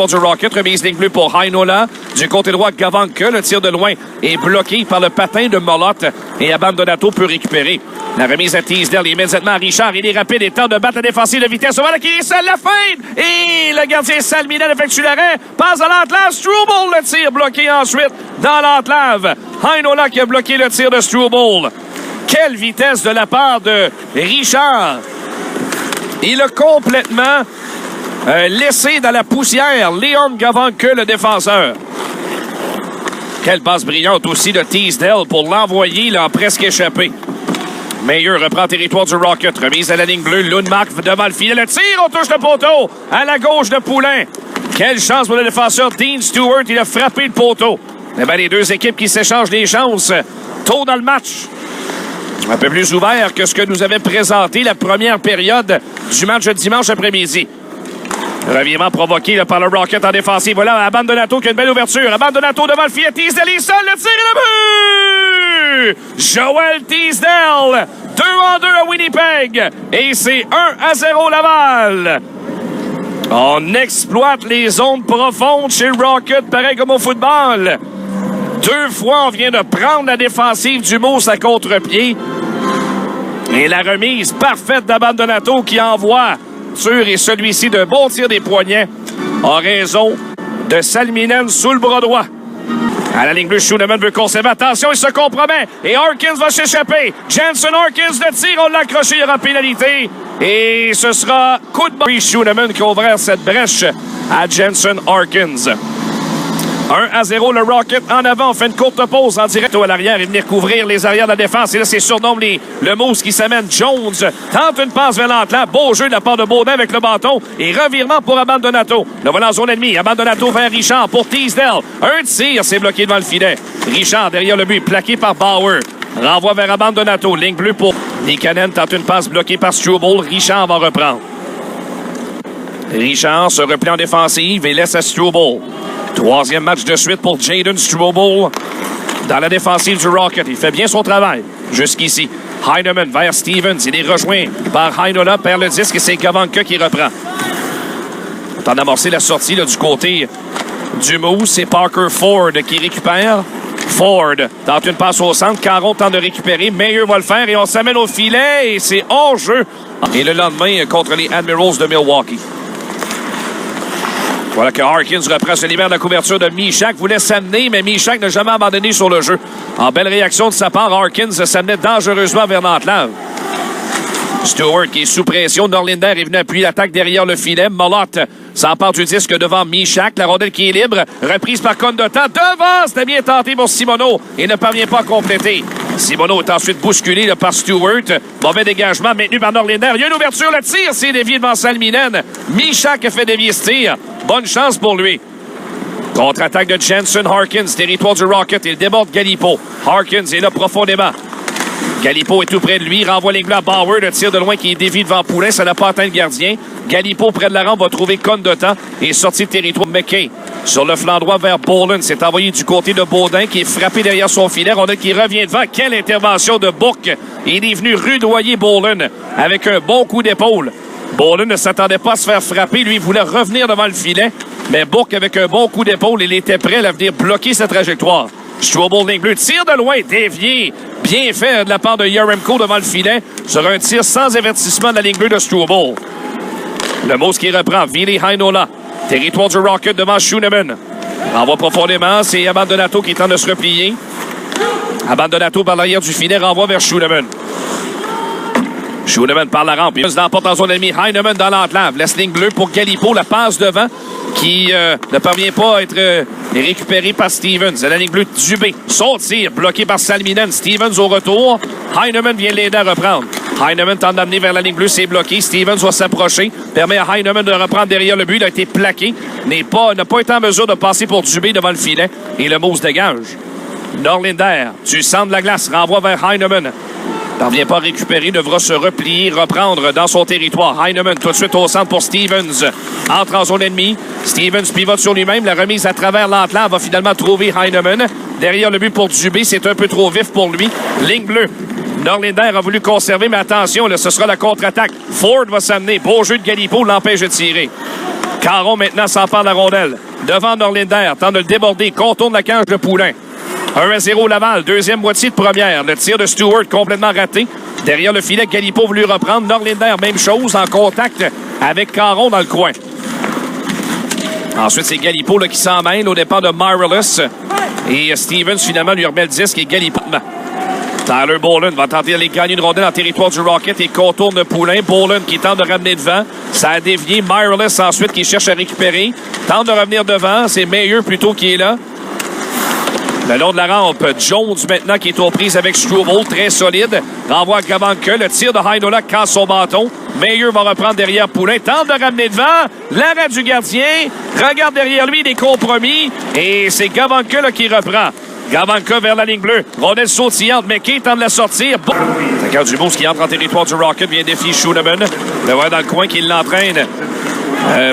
territoire du Rocket. Remise ligne bleue pour Heinola. Du côté droit, Gavanka. Le tir de loin est bloqué par le patin de Molotte. Et Abandonato peut récupérer. La remise à Teasdale immédiatement à Richard. Il est rapide et tente de battre la défensive de vitesse. Au qui est seul, la feinte. Et le gardien Salminen effectue l'arrêt. Passe à l'enclave. Struble, le tir bloqué ensuite dans l'enclave. Heinola qui a bloqué le tir de Struble. Quelle vitesse de la part de Richard. Il a complètement laissé dans la poussière Leon Gavanka, le défenseur. Quelle passe brillante aussi de Teasdale pour l'envoyer là, presque échappé. Meilleur reprend territoire du Rocket. Remise à la ligne bleue. Lundmark devant le filet. Le tir, on touche le poteau. À la gauche de Poulain. Quelle chance pour le défenseur Dean Stewart. Il a frappé le poteau. Eh bien, les deux équipes qui s'échangent des chances tôt dans le match. Un peu plus ouvert que ce que nous avait présenté la première période du match de dimanche après-midi. Revirement provoqué là, par le Rocket en défensive. Voilà, Abandonato qui a une belle ouverture. Abandonato devant le filet. Teasdale est seul. Le tir et le but! Joel Teasdale. 2-2 à Winnipeg. Et c'est 1-0 Laval. On exploite les zones profondes chez le Rocket, pareil comme au football. 2 fois, on vient de prendre la défensive du Moose à contre-pied. Et la remise parfaite d'Abandonato qui envoie sûr et celui-ci d'un bon tir des poignets en raison de Salminen sous le bras droit. À la ligne bleue, Schooneman veut conserver. Attention, il se compromet. Et Harkins va s'échapper. Jensen Harkins, le tir, on l'a accroché, il y aura pénalité. Et ce sera coup de ball. Schooneman qui a ouvert cette brèche à Jensen Harkins. 1-0, le Rocket en avant. On fait une courte pause en direct à l'arrière et venir couvrir les arrières de la défense. Et là, c'est surnomme le Moose qui s'amène. Jones tente une passe vers l'enclave. Beau jeu de la part de Baudin avec le bâton. Et revirement pour Abandonato. Le voilà en zone ennemie. Abandonato vers Richard pour Teasdale. Un tir, c'est bloqué devant le filet. Richard derrière le but, plaqué par Bauer. Renvoi vers Abandonato. Ligne bleue pour Nikanen. Tente une passe bloquée par Struble. Richard va reprendre. Richard se replie en défensive et laisse à Struble. 3e match de suite pour Jayden Struble dans la défensive du Rocket. Il fait bien son travail jusqu'ici. Heineman vers Stevens. Il est rejoint par Heinola, perd le disque et c'est Gavanka qui reprend. On tente d'amorcer la sortie là, du côté du Moose. C'est Parker Ford qui récupère. Ford tente une passe au centre. Caron tente de récupérer. Meilleur va le faire et on s'amène au filet et c'est hors-jeu. Et le lendemain contre les Admirals de Milwaukee. Voilà que Harkins reprend, se libère de la couverture de Michak. Voulait s'amener, mais Michak n'a jamais abandonné sur le jeu. En belle réaction de sa part, Harkins s'amenait dangereusement vers l'enclave. Stewart qui est sous pression. Norlinder est venu appuyer l'attaque derrière le filet. Molotte s'empare du disque devant Michak. La rondelle qui est libre. Reprise par Condota. Devant, c'était bien tenté pour Simoneau et ne parvient pas à compléter. Simoneau est ensuite bousculé là, par Stewart. Mauvais dégagement maintenu par Norlinder. Il y a une ouverture, le tir, c'est dévié devant Salminen. Michak a fait dévier ce tir. Bonne chance pour lui. Contre-attaque de Jensen Harkins, territoire du Rocket. Il déborde Galipo. Harkins est là profondément. Galipo est tout près de lui. Renvoie les à Bauer. Le tir de loin qui est dévié devant Poulain. Ça n'a pas atteint le gardien. Galipo près de la rampe va trouver Condota et sortir de territoire McKay. Sur le flanc droit vers Boland. C'est envoyé du côté de Baudin qui est frappé derrière son filet. Rondelle qui revient devant. Quelle intervention de Bourque. Il est venu rudoyer Boland avec un bon coup d'épaule. Boland ne s'attendait pas à se faire frapper. Lui, il voulait revenir devant le filet. Mais Bourque, avec un bon coup d'épaule, il était prêt à venir bloquer sa trajectoire. Struble, ligne bleue, tire de loin, dévié. Bien fait de la part de Yaremko devant le filet sur un tir sans avertissement de la ligne bleue de Struble. Le Moose qui reprend, Vili Heinola. Territoire du Rocket devant Schooneman. Renvoie profondément, c'est Abandonato qui tente de se replier. Abandonato par l'arrière du filet, renvoie vers Schooneman. Schooneman par la rampe. Il se l'emporte en zone ennemie. Heineman dans l'enclave. Laisse ligne bleue pour Galipo. La passe devant qui ne parvient pas à être récupérée par Stevens. À la ligne bleue, Dubé. Son tir bloqué par Salminen. Stevens au retour. Heineman vient l'aider à reprendre. Heineman tente d'amener vers la ligne bleue. C'est bloqué. Stevens va s'approcher. Permet à Heineman de reprendre derrière le but. Il a été plaqué. N'a pas été en mesure de passer pour Dubé devant le filet. Et le Moose dégage. Norlinder, du centre de la glace, renvoie vers Heineman. Parvient pas à récupérer, devra se replier, reprendre dans son territoire. Heineman tout de suite au centre pour Stevens. Entre en zone ennemie. Stevens pivote sur lui-même. La remise à travers l'enclave va finalement trouver Heineman. Derrière le but pour Dubé, c'est un peu trop vif pour lui. Ligne bleue. Norlinder a voulu conserver, mais attention, là, ce sera la contre-attaque. Ford va s'amener. Beau jeu de Galipo, l'empêche de tirer. Caron maintenant s'empare de la rondelle. Devant Norlinder, tente de le déborder, contourne la cage de Poulain. 1-0 Laval, deuxième moitié de première. Le tir de Stewart complètement raté. Derrière le filet, Galipo voulu reprendre. Norlinder, même chose, en contact avec Caron dans le coin. Ensuite, c'est Galipo là, qui s'en mêle au départ de Marvelous. Et Stevens, finalement, lui remet le disque et Galipo. Tyler Boland va tenter d'aller gagner une rondelle en territoire du Rocket et contourne Poulain. Boland qui tente de ramener devant. Ça a dévié. Marvelous ensuite qui cherche à récupérer. Tente de revenir devant. C'est Meilleur plutôt qui est là. Le long de la rampe, Jones maintenant qui est aux prises avec Struble, très solide. Renvoie à Gavanka. Le tir de Heinola casse son bâton. Meilleur va reprendre derrière Poulain. Tente de ramener devant. L'arrêt du gardien. Regarde derrière lui, il est compromis. Et c'est Gavanka là, qui reprend. Gavanka vers la ligne bleue. Rondelle sautillante. McKay tente de la sortir. Bon. Attaquant du Moose qui entre en territoire du Rocket vient défier Schooneman. Le voir dans le coin qui l'entraîne.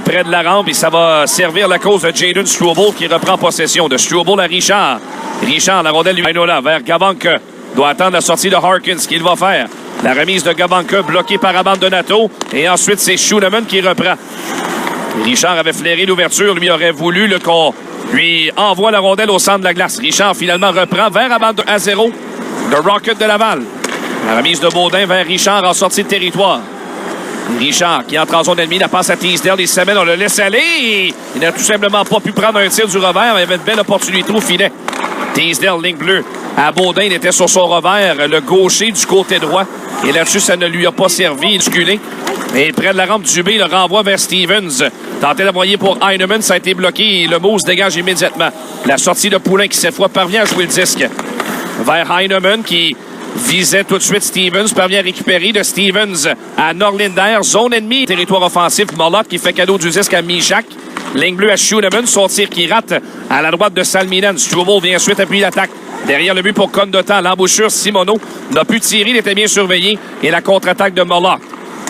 Près de la rampe et ça va servir la cause de Jayden Struble qui reprend possession de Struble à Richard. Richard, la rondelle lui Heinola vers Gavanka. Doit attendre la sortie de Harkins. Qu'il va faire? La remise de Gavanka bloquée par Abandonato. Et ensuite, c'est Schooneman qui reprend. Richard avait flairé l'ouverture. Lui aurait voulu qu'on lui envoie la rondelle au centre de la glace. Richard finalement reprend vers Abandonato à 0 de Rocket de Laval. La remise de Baudin vers Richard en sortie de territoire. Richard qui entre en zone ennemie, la passe à Teasdale, les semaines, on le laisse aller. Il n'a tout simplement pas pu prendre un tir du revers, mais il avait une belle opportunité au filet. Teasdale, ligne bleue. À Baudin, il était sur son revers, le gaucher du côté droit. Et là-dessus, ça ne lui a pas servi, musculé. Et près de la rampe du B, le renvoi vers Stevens. Tenté d'envoyer pour Heinemann, ça a été bloqué et le Moose dégage immédiatement. La sortie de Poulain qui, cette fois, parvient à jouer le disque. Vers Heinemann qui visait tout de suite Stevens, parvient à récupérer de Stevens à Norlinder, zone ennemie, territoire offensif, Molotte qui fait cadeau du disque à Michak. Ligne bleue à Schooneman, son tir qui rate à la droite de Salminen. Struble vient ensuite appuyer l'attaque. Derrière le but pour Condotta, l'embouchure, Simoneau n'a pu tirer, il était bien surveillé. Et la contre-attaque de Molotte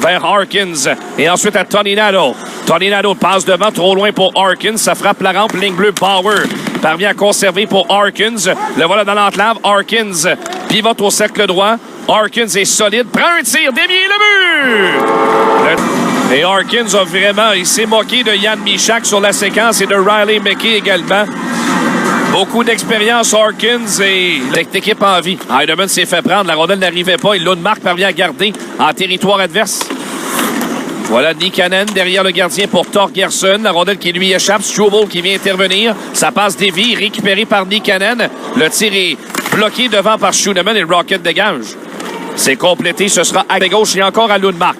vers Harkins. Et ensuite à Toninato. Toninato passe devant, trop loin pour Harkins. Ça frappe la rampe, ligne bleue, Bauer parvient à conserver pour Harkins. Le voilà dans l'enclave. Harkins pivote au cercle droit. Harkins est solide. Prend un tir. Dévié le but! Et Harkins a vraiment... Il s'est moqué de Yann Michak sur la séquence et de Riley McKay également. Beaucoup d'expérience, Harkins, et l'équipe en vie. Heinemann s'est fait prendre. La rondelle n'arrivait pas. Et Lundmark parvient à garder en territoire adverse. Voilà Nikanen derrière le gardien pour Torgerson. La rondelle qui lui échappe. Struble qui vient intervenir. Ça passe dévie, récupéré par Nikanen. Le tir est bloqué devant par Schooneman et le Rocket dégage. C'est complété. Ce sera à gauche et encore à Lundmark.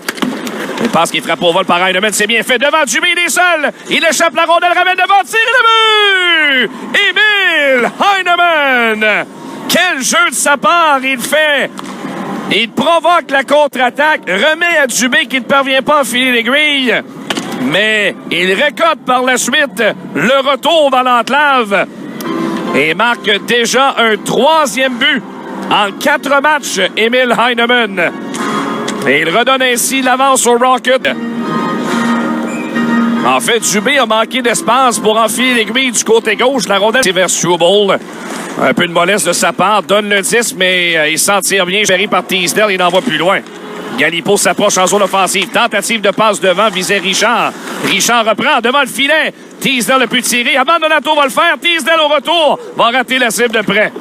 Il passe qui frappe au vol par Heinemann. C'est bien fait. Devant Dubé, il est seul. Il échappe la rondelle, ramène devant. Tire le but! Emil Heinemann! Quel jeu de sa part il fait! Il provoque la contre-attaque, remet à Dubé qui ne parvient pas à filer les grilles. Mais il récolte par la suite le retour dans l'enclave et marque déjà un troisième but en 4 matchs, Emil Heinemann. Et il redonne ainsi l'avance au Rocket. En fait, Dubé a manqué d'espace pour enfiler l'aiguille du côté gauche. La rondelle vers Struble. Un peu de mollesse de sa part. Donne le 10, mais il s'en tire bien. Géré par Teasdale, il n'envoie plus loin. Galipo s'approche en zone offensive. Tentative de passe devant, visait Richard. Richard reprend devant le filet. Teasdale a pu tirer. Abandonato va le faire. Teasdale au retour va rater la cible de près.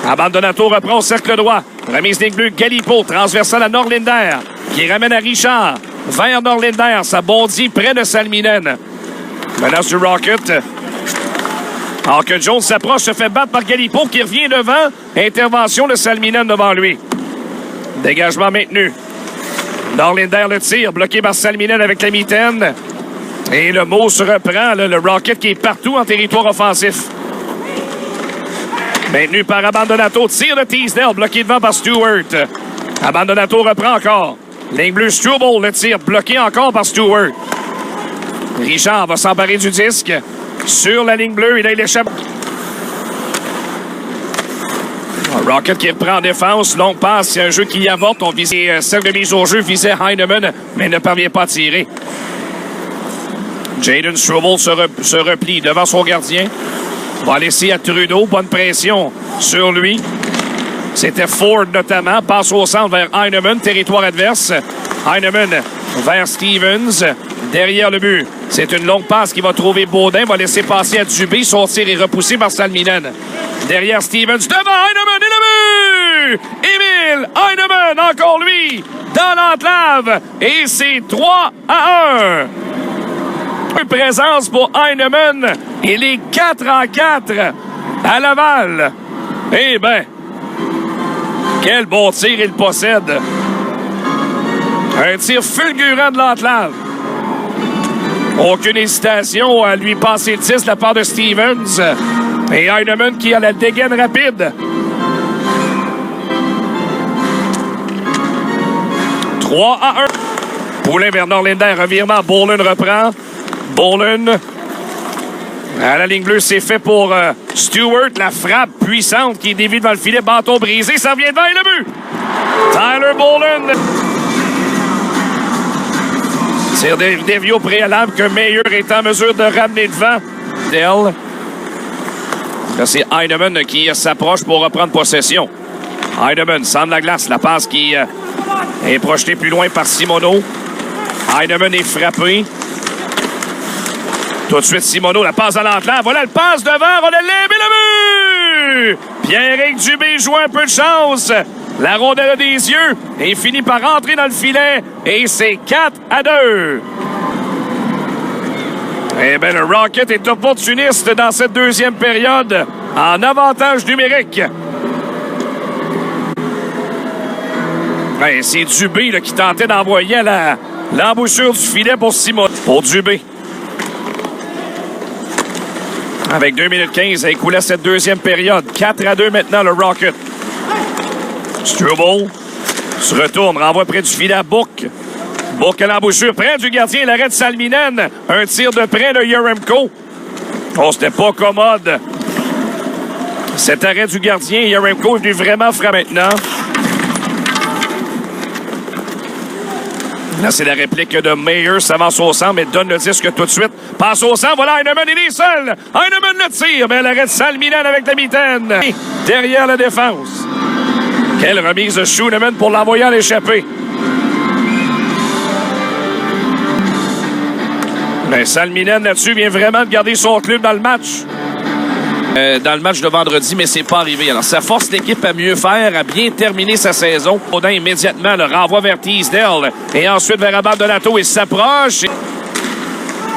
Abandonato reprend au cercle droit. Remise ligne bleue, Galipo, transversale à Norlinder, qui ramène à Richard. Vers Norlinder, ça bondit près de Salminen. Menace du Rocket. Alors que Jones s'approche, se fait battre par Galipo, qui revient devant. Intervention de Salminen devant lui. Dégagement maintenu. Norlinder le tire, bloqué par Salminen avec la mitaine. Et le mot se reprend, là, le Rocket qui est partout en territoire offensif. Maintenu par Abandonato. Tir de Teasdale, bloqué devant par Stewart. Abandonato reprend encore. Ligne bleue, Struble, le tir bloqué encore par Stewart. Richard va s'emparer du disque. Sur la ligne bleue, et là, il échappe. Rocket qui reprend en défense. Longue passe, c'est un jeu qui y avorte. On visait cercle de mise au jeu, visait Heinemann, mais ne parvient pas à tirer. Jayden Struble se replie devant son gardien. Va laisser à Trudeau. Bonne pression sur lui. C'était Ford notamment. Passe au centre vers Heinemann. Territoire adverse. Heinemann vers Stevens. derrière le but. C'est une longue passe qui va trouver Baudin, va laisser passer à Dubé. Son tir est repoussé par Salminen. Derrière Stevens, devant Heinemann et le but! Emil Heinemann, encore lui, dans l'enclave. Et c'est 3-1. Une présence pour Heinemann. Il est 4-4 à Laval. Eh bien, quel bon tir il possède. Un tir fulgurant de l'enclave. Aucune hésitation à lui passer le 10 de la part de Stevens. Et Heinemann qui a la dégaine rapide. 3-1. Poulin vers Norlinder. Revirement. Bolin reprend. Bolin. À la ligne bleue, c'est fait pour Stewart. La frappe puissante qui est déviée devant le filet. Bâton brisé. Ça vient devant et le but. Tyler Bolin. Tire dévié au préalable que Meyer est en mesure de ramener devant. Dell. Là, c'est Heinemann qui s'approche pour reprendre possession. Heinemann centre la glace. La passe qui est projetée plus loin par Simoneau. Heinemann est frappé. Tout de suite, Simoneau, la passe à l'enclave. Voilà le passe devant. On a levé le but! Pierre-Éric Dubé joue un peu de chance. La rondelle a des yeux et finit par rentrer dans le filet. Et c'est 4-2. Eh bien, le Rocket est opportuniste dans cette deuxième période en avantage numérique. Ouais, c'est Dubé là, qui tentait d'envoyer à l'embouchure du filet pour Simon. Pour Dubé. Avec 2 minutes 15 à écouler cette deuxième période. 4-2 maintenant, le Rocket. Struble se retourne, renvoie près du filet à Bourque. Bourque à l'embouchure, près du gardien, l'arrêt de Salminen. Un tir de près de Yaremko. Oh, c'était pas commode. Cet arrêt du gardien, Yaremko est venu vraiment frapper maintenant. Là, c'est la réplique de Meyer. S'avance au centre, mais donne le disque tout de suite. Passe au centre. Voilà, Heinemann, il est seul. Heinemann le tire, mais l'arrêt de Salminen avec la mitaine. Derrière la défense. Quelle remise de Schooneman pour l'envoyer à l'échappée. Mais Salminen, là-dessus, vient vraiment de garder son club dans le match. Dans le match de vendredi, mais c'est pas arrivé. Alors, ça force l'équipe à mieux faire, à bien terminer sa saison. Baudin immédiatement le renvoie vers Teasdale et ensuite vers Abandonato. Il s'approche.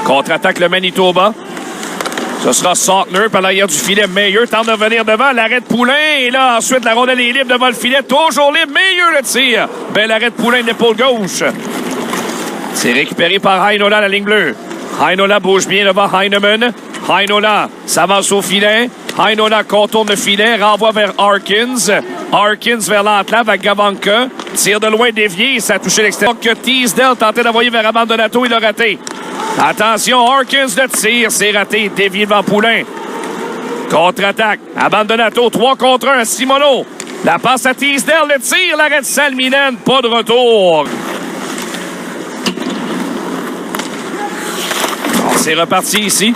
Contre-attaque le Manitoba. Ce sera Sautner par l'arrière du filet. Meyer tente de venir devant. L'arrêt de Poulin. Et là, ensuite, la rondelle est libre devant le filet. Toujours libre. Meyer le tire. Bel arrêt de Poulin d'épaule gauche. C'est récupéré par Heinola, la ligne bleue. Heinola bouge bien devant Heinemann. Heinola s'avance au filet. Heinola contourne le filet, renvoie vers Harkins. Harkins vers l'enclave à Gavanka. Tire de loin dévié, ça a touché l'extérieur. Que Teasdale tentait d'envoyer vers Abandonato, il a raté. Attention, Harkins le tire, c'est raté. Dévié devant Poulin. Contre-attaque. Abandonato, 3 contre 1. Simoneau. La passe à Teasdale, le tire, l'arrêt de Salminen. Pas de retour. C'est reparti ici.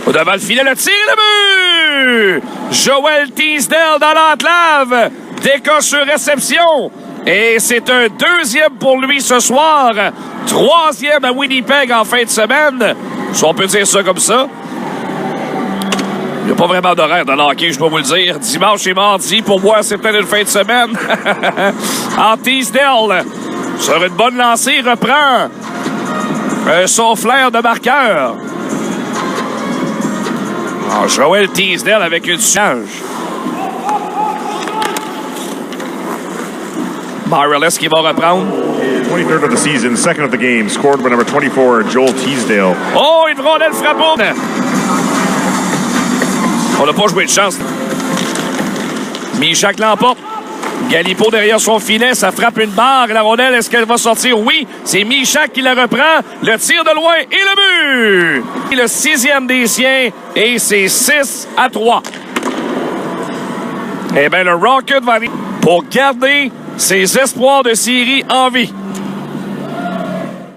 Devant le filet, le tir, le but! Joel Teasdale dans l'enclave. Décoche sur réception. Et c'est un deuxième pour lui ce soir. 3e à Winnipeg en fin de semaine. Si on peut dire ça comme ça. Il n'y a pas vraiment d'horaire dans le hockey, je dois vous le dire. Dimanche et mardi, pour moi, c'est peut-être une fin de semaine. En Teasdale, sur une bonne lancée, il reprend son flair de marqueur. Oh, Joel Teasdale avec une change. Morales qui va reprendre. 23rd of the season, second of the game, scored by number 24, Joel Teasdale. Oh, une rondelle frappante. On n'a pas joué de chance. Michak l'emporte. Galipo derrière son filet, ça frappe une barre. La rondelle, est-ce qu'elle va sortir? Oui, c'est Michak qui la reprend. Le tir de loin et le but! Le 6e des siens et c'est 6-3. Eh bien, le Rocket va aller pour garder ses espoirs de série en vie.